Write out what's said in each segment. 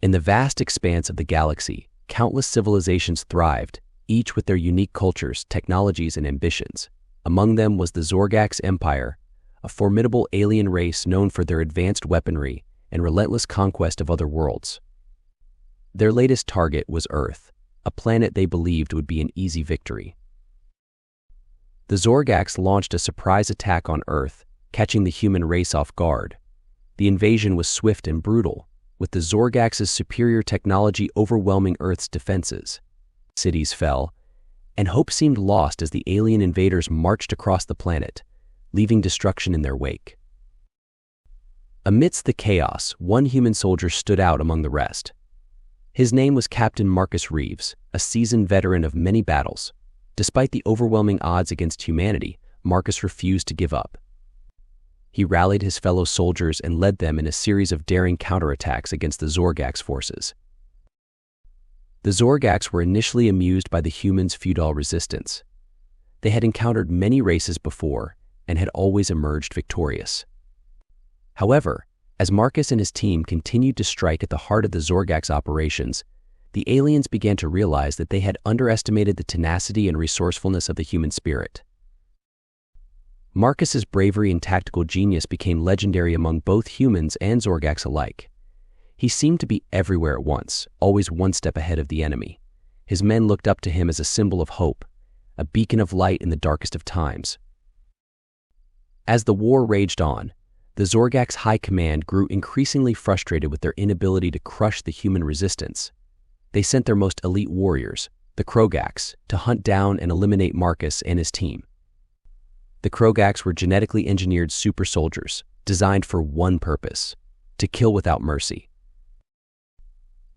In the vast expanse of the galaxy, countless civilizations thrived, each with their unique cultures, technologies, and ambitions. Among them was the Zorgax Empire, a formidable alien race known for their advanced weaponry and relentless conquest of other worlds. Their latest target was Earth, a planet they believed would be an easy victory. The Zorgax launched a surprise attack on Earth, catching the human race off guard. The invasion was swift and brutal, with the Zorgax's superior technology overwhelming Earth's defenses. Cities fell, and hope seemed lost as the alien invaders marched across the planet, leaving destruction in their wake. Amidst the chaos, one human soldier stood out among the rest. His name was Captain Marcus Reeves, a seasoned veteran of many battles. Despite the overwhelming odds against humanity, Marcus refused to give up. He rallied his fellow soldiers and led them in a series of daring counterattacks against the Zorgax forces. The Zorgax were initially amused by the humans' feudal resistance. They had encountered many races before and had always emerged victorious. However, as Marcus and his team continued to strike at the heart of the Zorgax operations, the aliens began to realize that they had underestimated the tenacity and resourcefulness of the human spirit. Marcus's bravery and tactical genius became legendary among both humans and Zorgax alike. He seemed to be everywhere at once, always one step ahead of the enemy. His men looked up to him as a symbol of hope, a beacon of light in the darkest of times. As the war raged on, the Zorgax High Command grew increasingly frustrated with their inability to crush the human resistance. They sent their most elite warriors, the Krogax, to hunt down and eliminate Marcus and his team. The Krogax were genetically engineered super soldiers, designed for one purpose: to kill without mercy.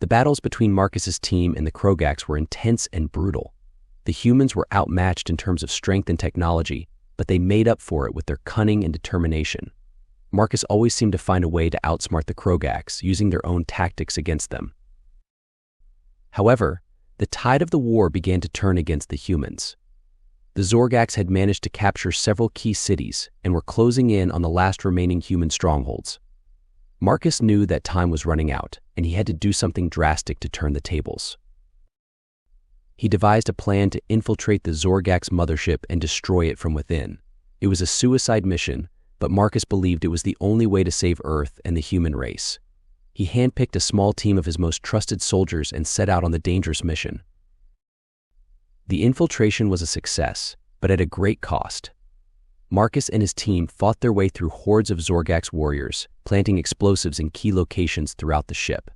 The battles between Marcus's team and the Krogax were intense and brutal. The humans were outmatched in terms of strength and technology, but they made up for it with their cunning and determination. Marcus always seemed to find a way to outsmart the Krogax, using their own tactics against them. However, the tide of the war began to turn against the humans. The Zorgax had managed to capture several key cities and were closing in on the last remaining human strongholds. Marcus knew that time was running out, and he had to do something drastic to turn the tables. He devised a plan to infiltrate the Zorgax mothership and destroy it from within. It was a suicide mission, but Marcus believed it was the only way to save Earth and the human race. He handpicked a small team of his most trusted soldiers and set out on the dangerous mission. The infiltration was a success, but at a great cost. Marcus and his team fought their way through hordes of Zorgax warriors, planting explosives in key locations throughout the ship.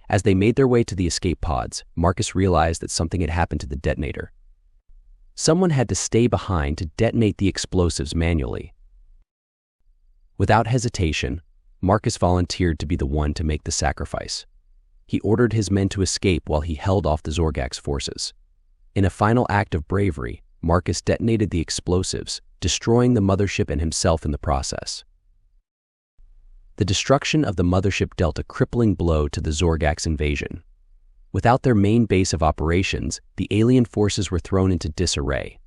As they made their way to the escape pods, Marcus realized that something had happened to the detonator. Someone had to stay behind to detonate the explosives manually. Without hesitation, Marcus volunteered to be the one to make the sacrifice. He ordered his men to escape while he held off the Zorgax forces. In a final act of bravery, Marcus detonated the explosives, destroying the mothership and himself in the process. The destruction of the mothership dealt a crippling blow to the Zorgax invasion. Without their main base of operations, the alien forces were thrown into disarray.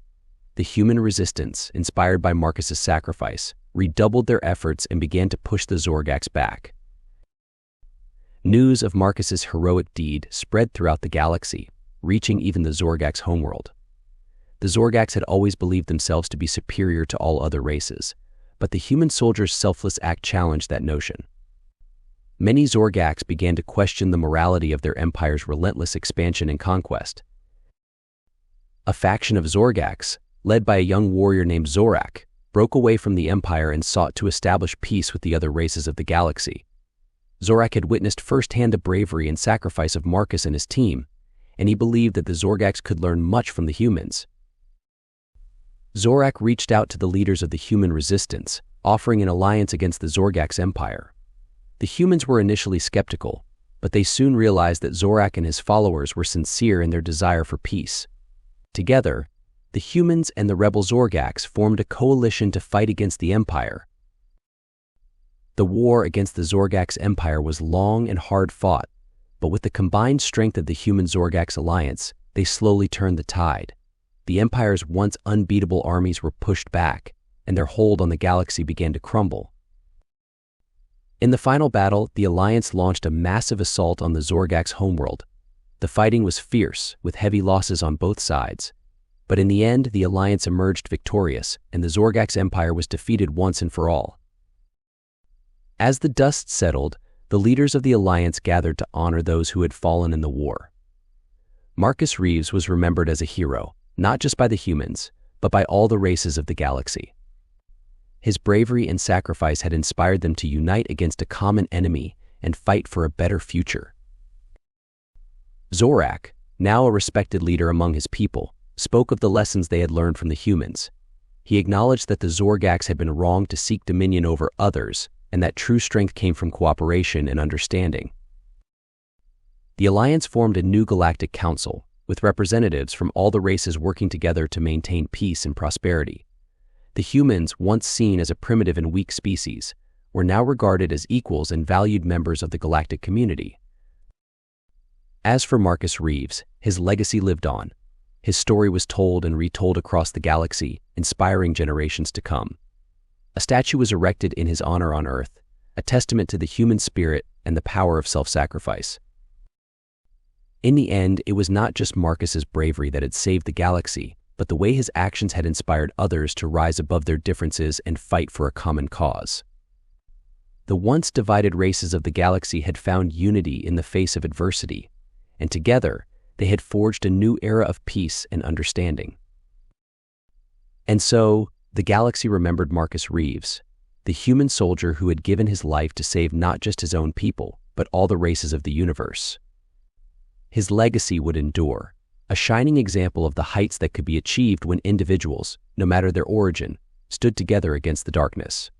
The human resistance, inspired by Marcus's sacrifice, redoubled their efforts and began to push the Zorgax back. News of Marcus's heroic deed spread throughout the galaxy, reaching even the Zorgax homeworld. The Zorgax had always believed themselves to be superior to all other races, but the human soldiers' selfless act challenged that notion. Many Zorgax began to question the morality of their empire's relentless expansion and conquest. A faction of Zorgax, led by a young warrior named Zorak, broke away from the empire and sought to establish peace with the other races of the galaxy. Zorak had witnessed firsthand the bravery and sacrifice of Marcus and his team, and he believed that the Zorgax could learn much from the humans. Zorak reached out to the leaders of the human resistance, offering an alliance against the Zorgax Empire. The humans were initially skeptical, but they soon realized that Zorak and his followers were sincere in their desire for peace. Together, the humans and the rebel Zorgax formed a coalition to fight against the Empire. The war against the Zorgax Empire was long and hard fought, but with the combined strength of the human Zorgax alliance, they slowly turned the tide. The Empire's once unbeatable armies were pushed back, and their hold on the galaxy began to crumble. In the final battle, the Alliance launched a massive assault on the Zorgax homeworld. The fighting was fierce, with heavy losses on both sides. But in the end, the Alliance emerged victorious, and the Zorgax Empire was defeated once and for all. As the dust settled, the leaders of the Alliance gathered to honor those who had fallen in the war. Marcus Reeves was remembered as a hero, not just by the humans, but by all the races of the galaxy. His bravery and sacrifice had inspired them to unite against a common enemy and fight for a better future. Zorak, now a respected leader among his people, spoke of the lessons they had learned from the humans. He acknowledged that the Zorgax had been wrong to seek dominion over others, and that true strength came from cooperation and understanding. The Alliance formed a new galactic council, with representatives from all the races working together to maintain peace and prosperity. The humans, once seen as a primitive and weak species, were now regarded as equals and valued members of the galactic community. As for Marcus Reeves, his legacy lived on. His story was told and retold across the galaxy, inspiring generations to come. A statue was erected in his honor on Earth, a testament to the human spirit and the power of self-sacrifice. In the end, it was not just Marcus's bravery that had saved the galaxy, but the way his actions had inspired others to rise above their differences and fight for a common cause. The once divided races of the galaxy had found unity in the face of adversity, and together, they had forged a new era of peace and understanding. And so, the galaxy remembered Marcus Reeves, the human soldier who had given his life to save not just his own people, but all the races of the universe. His legacy would endure, a shining example of the heights that could be achieved when individuals, no matter their origin, stood together against the darkness.